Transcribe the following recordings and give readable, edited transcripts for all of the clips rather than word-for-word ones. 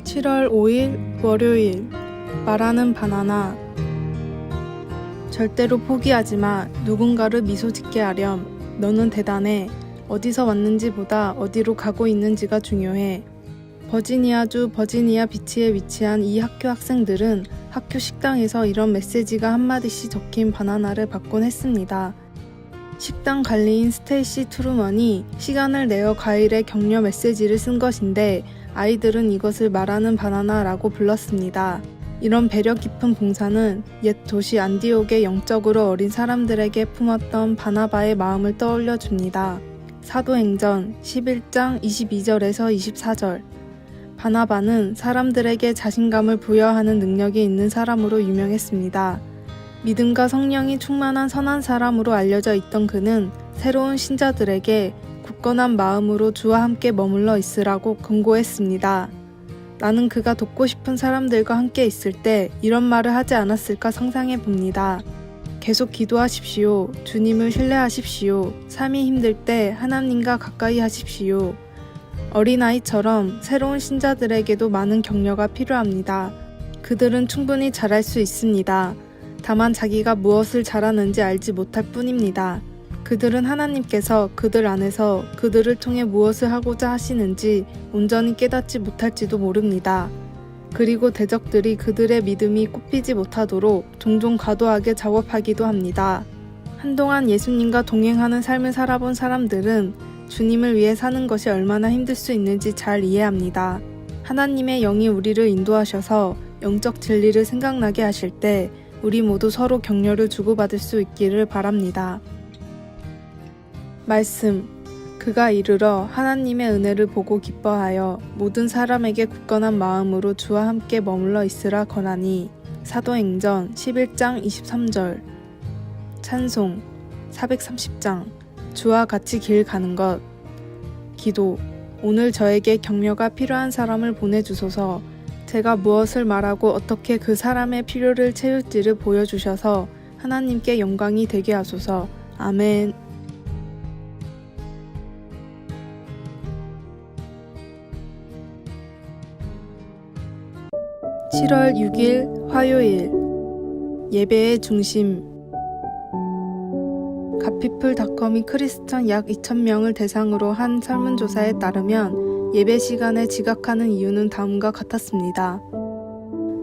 7월 5일 월요일. 말하는 바나나. 절대로 포기하지 마. 누군가를 미소 짓게 하렴. 너는 대단해. 어디서 왔는지 보다 어디로 가고 있는지가 중요해. 버지니아주 버지니아 비치에 위치한 이 학교 학생들은 학교 식당에서 이런 메시지가 한마디씩 적힌 바나나를 받곤 했습니다. 식당 관리인 스테이시 트루먼이 시간을 내어 과일에 격려 메시지를 쓴 것인데 아이들은 이것을 말하는 바나나라고 불렀습니다. 이런 배려 깊은 봉사는 옛 도시 안디옥의 영적으로 어린 사람들에게 품었던 바나바의 마음을 떠올려 줍니다. 사도행전 11장 22절에서 24절. 바나바는 사람들에게 자신감을 부여하는 능력이 있는 사람으로 유명했습니다. 믿음과 성령이 충만한 선한 사람으로 알려져 있던 그는 새로운 신자들에게 굳건한 마음으로 주와 함께 머물러 있으라고 권고했습니다. 나는 그가 돕고 싶은 사람들과 함께 있을 때 이런 말을 하지 않았을까 상상해 봅니다. 계속 기도하십시오. 주님을 신뢰하십시오. 삶이 힘들 때 하나님과 가까이 하십시오. 어린아이처럼 새로운 신자들에게도 많은 격려가 필요합니다. 그들은 충분히 잘할 수 있습니다. 다만 자기가 무엇을 잘하는지 알지 못할 뿐입니다. 그들은 하나님께서 그들 안에서 그들을 통해 무엇을 하고자 하시는지 온전히 깨닫지 못할지도 모릅니다. 그리고 대적들이 그들의 믿음이 꼽히지 못하도록 종종 과도하게 작업하기도 합니다. 한동안 예수님과 동행하는 삶을 살아본 사람들은 주님을 위해 사는 것이 얼마나 힘들 수 있는지 잘 이해합니다. 하나님의 영이 우리를 인도하셔서 영적 진리를 생각나게 하실 때 우리 모두 서로 격려를 주고받을 수 있기를 바랍니다. 말씀. 그가 이르러 하나님의 은혜를 보고 기뻐하여 모든 사람에게 굳건한 마음으로 주와 함께 머물러 있으라 거라니. 사도행전 11장 23절. 찬송 430장. 주와 같이 길 가는 것. 기도. 오늘 저에게 격려가 필요한 사람을 보내주소서. 제가 무엇을 말하고 어떻게 그 사람의 필요를 채울지를 보여주셔서 하나님께 영광이 되게 하소서. 아멘. 7월 6일 화요일. 예배의 중심. 갓피플닷컴이 크리스천 약 2,000명을 대상으로 한 설문조사에 따르면 예배 시간에 지각하는 이유는 다음과 같았습니다.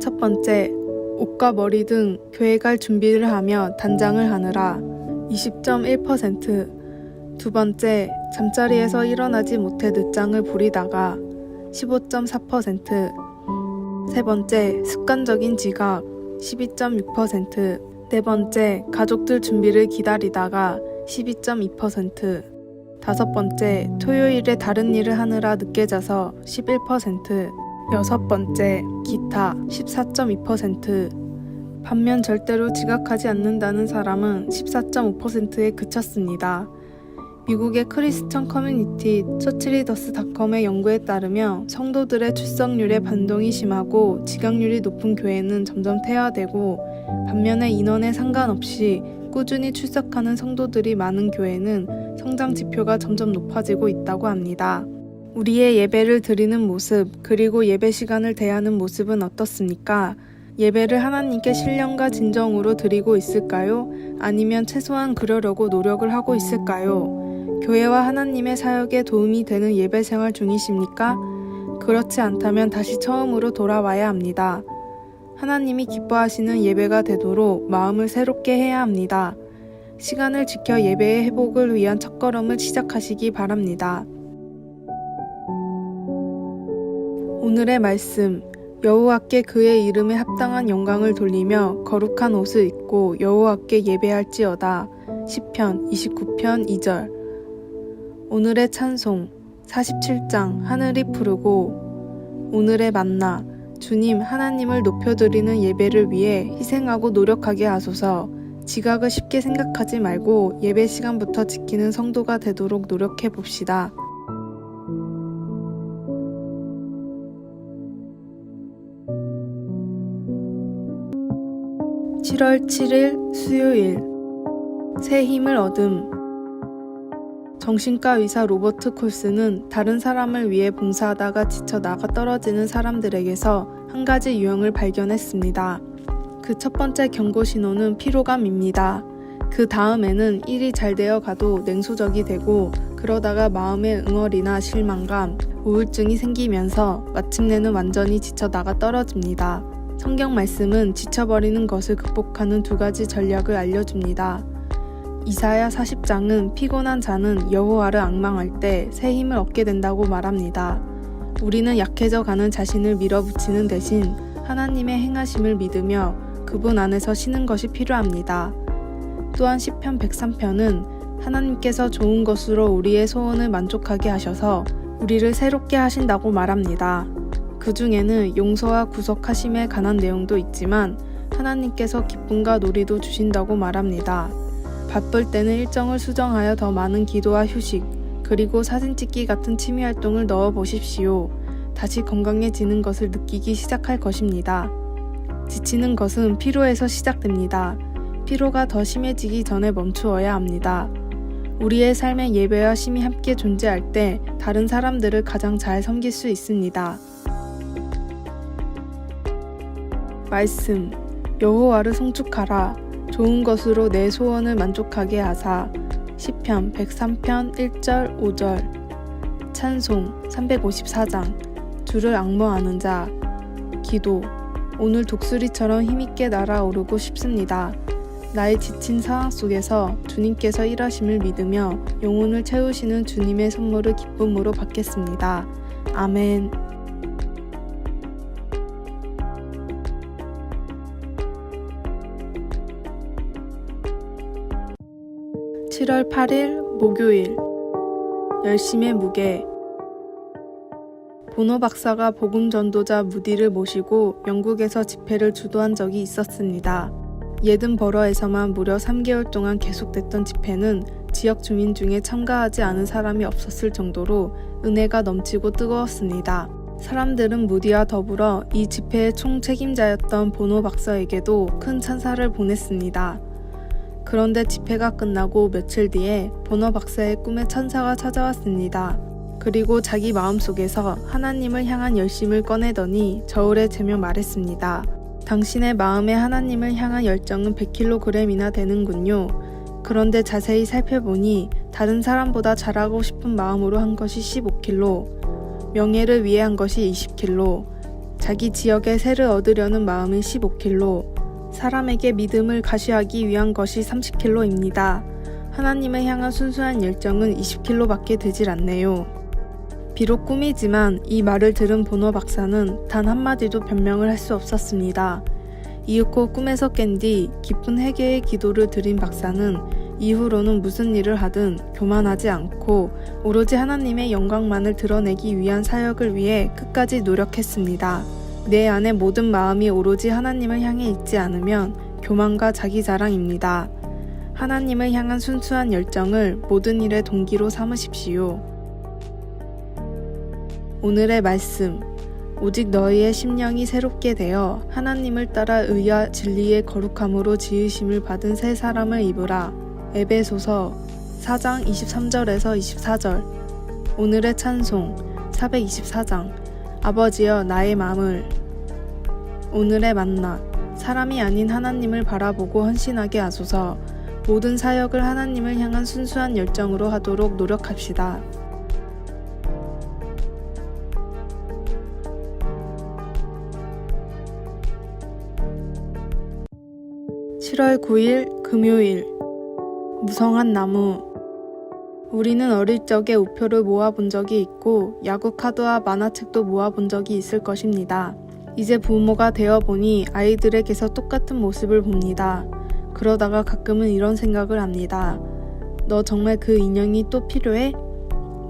첫 번째, 옷과 머리 등 교회 갈 준비를 하며 단장을 하느라 20.1%. 두 번째, 잠자리에서 일어나지 못해 늦장을 부리다가 15.4%. 세 번째, 습관적인 지각 12.6%. 네 번째, 가족들 준비를 기다리다가 12.2%. 다섯 번째, 토요일에 다른 일을 하느라 늦게 자서 11%. 여섯 번째, 기타 14.2%. 반면 절대로 지각하지 않는다는 사람은 14.5%에 그쳤습니다. 미국의 크리스천 커뮤니티 처치리더스닷컴의 연구에 따르면 성도들의 출석률의 변동이 심하고 지각률이 높은 교회는 점점 퇴화되고 반면에 인원에 상관없이 꾸준히 출석하는 성도들이 많은 교회는 성장 지표가 점점 높아지고 있다고 합니다. 우리의 예배를 드리는 모습 그리고 예배 시간을 대하는 모습은 어떻습니까? 예배를 하나님께 신령과 진정으로 드리고 있을까요? 아니면 최소한 그러려고 노력을 하고 있을까요? 교회와 하나님의 사역에 도움이 되는 예배 생활 중이십니까? 그렇지 않다면 다시 처음으로 돌아와야 합니다. 하나님이 기뻐하시는 예배가 되도록 마음을 새롭게 해야 합니다. 시간을 지켜 예배의 회복을 위한 첫걸음을 시작하시기 바랍니다. 오늘의 말씀. 여호와께 그의 이름에 합당한 영광을 돌리며 거룩한 옷을 입고 여호와께 예배할지어다. 시편 29편 2절. 오늘의 찬송 47장 하늘이 푸르고. 오늘의 만나. 주님 하나님을 높여드리는 예배를 위해 희생하고 노력하게 하소서. 지각을 쉽게 생각하지 말고 예배 시간부터 지키는 성도가 되도록 노력해 봅시다. (7월 7일) 수요일. 새 힘을 얻음. 정신과 의사 로버트 콜스는 다른 사람을 위해 봉사하다가 지쳐 나가 떨어지는 사람들에게서 한 가지 유형을 발견했습니다. 그 첫 번째 경고 신호는 피로감입니다. 그 다음에는 일이 잘 되어 가도 냉소적이 되고 그러다가 마음의 응어리나 실망감, 우울증이 생기면서 마침내는 완전히 지쳐 나가 떨어집니다. 성경 말씀은 지쳐버리는 것을 극복하는 두 가지 전략을 알려줍니다. 이사야 40장은 피곤한 자는 여호와를 앙망할 때 새 힘을 얻게 된다고 말합니다. 우리는 약해져 가는 자신을 밀어붙이는 대신 하나님의 행하심을 믿으며 그분 안에서 쉬는 것이 필요합니다. 또한 시편 103편은 하나님께서 좋은 것으로 우리의 소원을 만족하게 하셔서 우리를 새롭게 하신다고 말합니다. 그 중에는 용서와 구속하심에 관한 내용도 있지만 하나님께서 기쁨과 놀이도 주신다고 말합니다. 바쁠 때는 일정을 수정하여 더 많은 기도와 휴식, 그리고 사진 찍기 같은 취미 활동을 넣어 보십시오. 다시 건강해지는 것을 느끼기 시작할 것입니다. 지치는 것은 피로에서 시작됩니다. 피로가 더 심해지기 전에 멈추어야 합니다. 우리의 삶에 예배와 쉼이 함께 존재할 때 다른 사람들을 가장 잘 섬길 수 있습니다. 말씀, 여호와를 송축하라. 좋은 것으로 내 소원을 만족하게 하사. 시편 103편 1절 5절. 찬송 354장. 주를 앙모하는 자. 기도, 오늘 독수리처럼 힘있게 날아오르고 싶습니다. 나의 지친 상황 속에서 주님께서 일하심을 믿으며 영혼을 채우시는 주님의 선물을 기쁨으로 받겠습니다. 아멘. 7월 8일 목요일. 열심의 무게. 보노 박사가 복음 전도자 무디를 모시고 영국에서 집회를 주도한 적이 있었습니다. 예든버러에서만 무려 3개월 동안 계속됐던 집회는 지역 주민 중에 참가하지 않은 사람이 없었을 정도로 은혜가 넘치고 뜨거웠습니다. 사람들은 무디와 더불어 이 집회의 총책임자였던 보노 박사에게도 큰 찬사를 보냈습니다. 그런데 집회가 끝나고 며칠 뒤에 보노 박사의 꿈에 천사가 찾아왔습니다. 그리고 자기 마음속에서 하나님을 향한 열심을 꺼내더니 저울에 재며 말했습니다. 당신의 마음에 하나님을 향한 열정은 100kg이나 되는군요. 그런데 자세히 살펴보니 다른 사람보다 잘하고 싶은 마음으로 한 것이 15kg, 명예를 위해 한 것이 20kg, 자기 지역에 세를 얻으려는 마음이 15kg, 사람에게 믿음을 가시하기 위한 것이 30kg입니다. 하나님을 향한 순수한 열정은 20kg밖에 되질 않네요. 비록 꿈이지만 이 말을 들은 보노 박사는 단 한마디도 변명을 할 수 없었습니다. 이윽고 꿈에서 깬 뒤 깊은 회개의 기도를 드린 박사는 이후로는 무슨 일을 하든 교만하지 않고 오로지 하나님의 영광만을 드러내기 위한 사역을 위해 끝까지 노력했습니다. 내 안에 모든 마음이 오로지 하나님을 향해 있지 않으면 교만과 자기 자랑입니다. 하나님을 향한 순수한 열정을 모든 일의 동기로 삼으십시오. 오늘의 말씀, 오직 너희의 심령이 새롭게 되어 하나님을 따라 의와 진리의 거룩함으로 지으심을 받은 새 사람을 입으라. 에베소서 4장 23절에서 24절. 오늘의 찬송 424장. 아버지여 나의 마음을. 오늘의 만나, 사람이 아닌 하나님을 바라보고 헌신하게 하소서. 모든 사역을 하나님을 향한 순수한 열정으로 하도록 노력합시다. (7월 9일) 금요일. 무성한 나무. 우리는 어릴 적에 우표를 모아본 적이 있고 야구 카드와 만화책도 모아본 적이 있을 것입니다. 이제 부모가 되어보니 아이들에게서 똑같은 모습을 봅니다. 그러다가 가끔은 이런 생각을 합니다. 너 정말 그 인형이 또 필요해?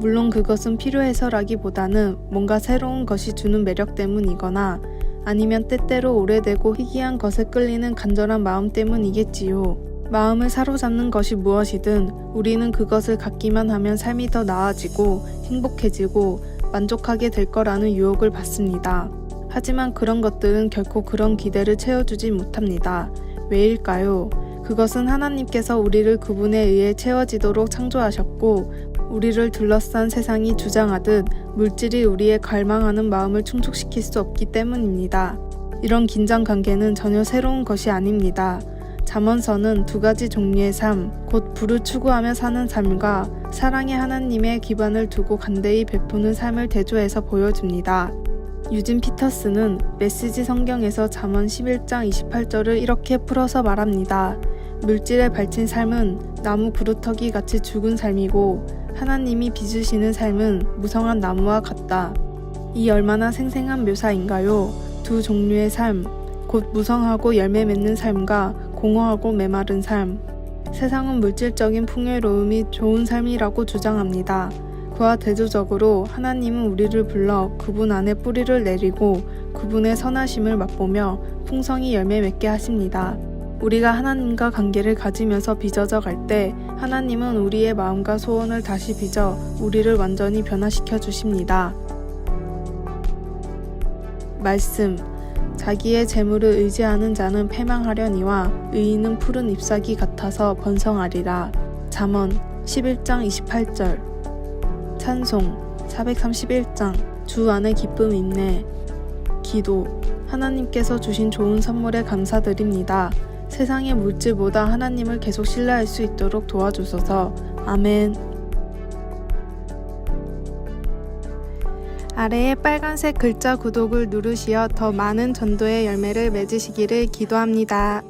물론 그것은 필요해서라기보다는 뭔가 새로운 것이 주는 매력 때문이거나 아니면 때때로 오래되고 희귀한 것에 끌리는 간절한 마음 때문이겠지요. 마음을 사로잡는 것이 무엇이든 우리는 그것을 갖기만 하면 삶이 더 나아지고 행복해지고 만족하게 될 거라는 유혹을 받습니다. 하지만 그런 것들은 결코 그런 기대를 채워주지 못합니다. 왜일까요? 그것은 하나님께서 우리를 그분에 의해 채워지도록 창조하셨고 우리를 둘러싼 세상이 주장하듯 물질이 우리의 갈망하는 마음을 충족시킬 수 없기 때문입니다. 이런 긴장 관계는 전혀 새로운 것이 아닙니다. 잠언서는 두 가지 종류의 삶, 곧 부를 추구하며 사는 삶과 사랑의 하나님의 기반을 두고 간대히 베푸는 삶을 대조해서 보여줍니다. 유진 피터스는 메시지 성경에서 잠언 11장 28절을 이렇게 풀어서 말합니다. 물질에 발친 삶은 나무 그루터기 같이 죽은 삶이고 하나님이 빚으시는 삶은 무성한 나무와 같다. 이 얼마나 생생한 묘사인가요? 두 종류의 삶, 곧 무성하고 열매 맺는 삶과 공허하고 메마른 삶. 세상은 물질적인 풍요로움이 좋은 삶이라고 주장합니다. 그와 대조적으로 하나님은 우리를 불러 그분 안에 뿌리를 내리고 그분의 선하심을 맛보며 풍성히 열매 맺게 하십니다. 우리가 하나님과 관계를 가지면서 빚어져 갈 때 하나님은 우리의 마음과 소원을 다시 빚어 우리를 완전히 변화시켜 주십니다. 말씀. 자기의 재물을 의지하는 자는 패망하려니와 의인은 푸른 잎사귀 같아서 번성하리라. 잠언 11장 28절. 찬송 431장. 주 안에 기쁨이 있네. 기도. 하나님께서 주신 좋은 선물에 감사드립니다. 세상의 물질보다 하나님을 계속 신뢰할 수 있도록 도와주소서. 아멘. 아래의 빨간색 글자 구독을 누르시어 더 많은 전도의 열매를 맺으시기를 기도합니다.